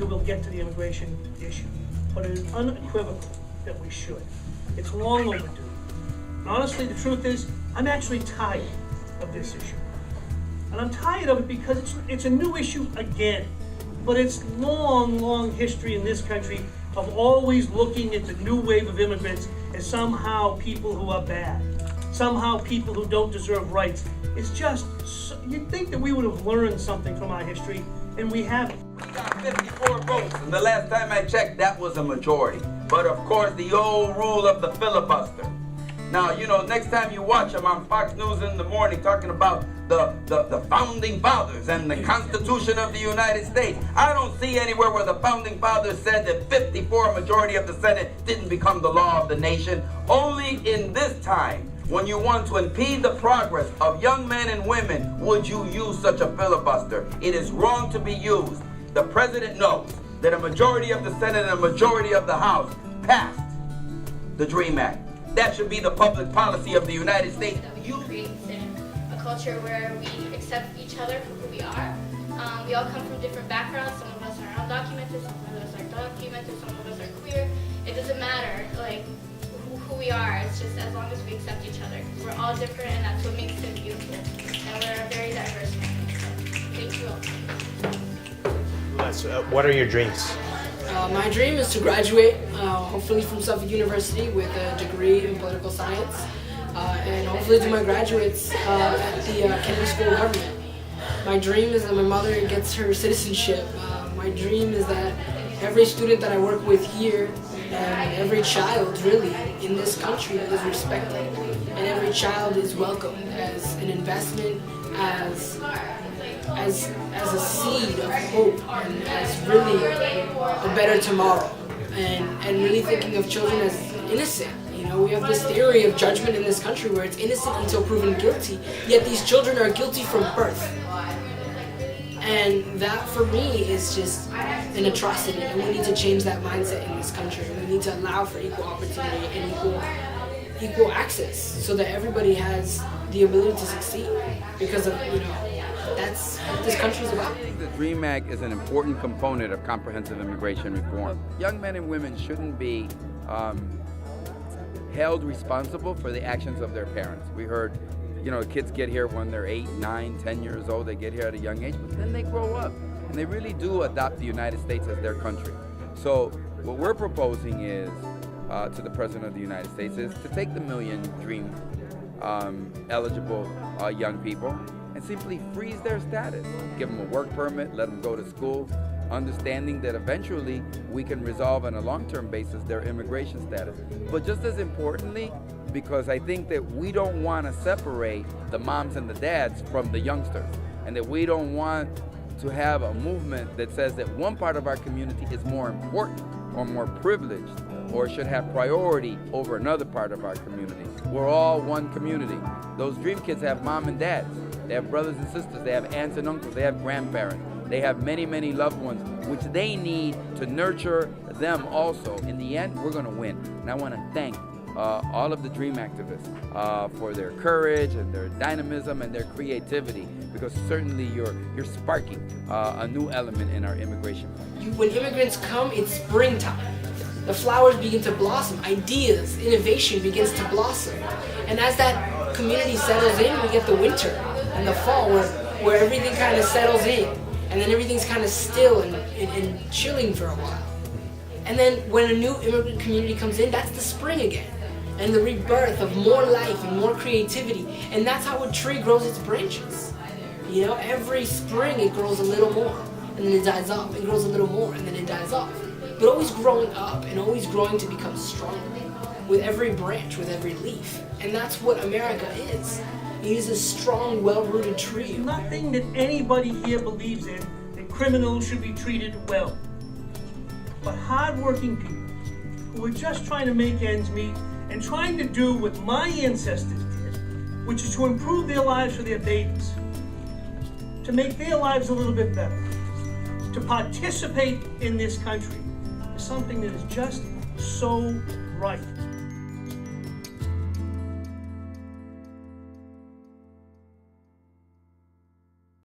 whether we'll get to the immigration issue, but it is unequivocal that we should. It's long overdue. And honestly, the truth is, I'm actually tired of this issue. And I'm tired of it because it's a new issue again. But it's long history in this country of always looking at the new wave of immigrants as somehow people who are bad, somehow people who don't deserve rights. It's just, you'd think that we would have learned something from our history, and we haven't. We got 54 votes, and the last time I checked, that was a majority. But of course, the old rule of the filibuster. Now, you know, next time you watch them on Fox News in the morning talking about the founding fathers and the Constitution of the United States, I don't see anywhere where the founding fathers said that 54 majority of the Senate didn't become the law of the nation. Only in this time, when you want to impede the progress of young men and women, would you use such a filibuster. It is wrong to be used. The president knows that a majority of the Senate and a majority of the House passed the DREAM Act. That should be the public policy of the United States. You create a culture where we accept each other for who we are. We all come from different backgrounds. Some of us are undocumented, some of us are documented, some of us are queer. It doesn't matter like who we are. It's just as long as we accept each other. We're all different, and that's what makes it beautiful. And we're a very diverse family. So thank you all. What are your dreams? My dream is to graduate, hopefully from Suffolk University with a degree in political science, and hopefully do my graduates at the Kennedy School of Government. My dream is that my mother gets her citizenship. My dream is that every student that I work with here and every child really in this country is respected, and every child is welcomed as an investment, as a seed of hope, and as really a better tomorrow, and really thinking of children as innocent. You know, we have this theory of judgment in this country where it's innocent until proven guilty, yet these children are guilty from birth. And that for me is just an atrocity, and we need to change that mindset in this country. We need to allow for equal opportunity and equal access so that everybody has the ability to succeed, because of, you know, that's what this country is about. The DREAM Act is an important component of comprehensive immigration reform. Young men and women shouldn't be held responsible for the actions of their parents. We heard, you know, kids get here when they're 8, 9, 10 years old. They get here at a young age, but then they grow up and they really do adopt the United States as their country. So what we're proposing is to the President of the United States is to take the million DREAM eligible young people and simply freeze their status. Give them a work permit, let them go to school, understanding that eventually we can resolve on a long-term basis their immigration status. But just as importantly, because I think that we don't want to separate the moms and the dads from the youngsters, and that we don't want to have a movement that says that one part of our community is more important or more privileged or should have priority over another part of our community. We're all one community. Those DREAM kids have mom and dads. They have brothers and sisters. They have aunts and uncles. They have grandparents. They have many, many loved ones, which they need to nurture them also. In the end, we're going to win. And I want to thank all of the DREAM activists for their courage and their dynamism and their creativity, because certainly you're sparking a new element in our immigration plan. When immigrants come, it's springtime. The flowers begin to blossom. Ideas, innovation begins to blossom. And as that community settles in, we get the winter and the fall where everything kind of settles in. And then everything's kind of still and chilling for a while. And then when a new immigrant community comes in, that's the spring again. And the rebirth of more life and more creativity. And that's how a tree grows its branches. You know, every spring it grows a little more, and then it dies off. It grows a little more, and then it dies off. But always growing up and always growing to become stronger with every branch, with every leaf. And that's what America is. It is a strong, well-rooted tree. Nothing that anybody here believes in that criminals should be treated well. But hard-working people who are just trying to make ends meet and trying to do what my ancestors did, which is to improve their lives for their babies, to make their lives a little bit better, to participate in this country, is something that is just so right.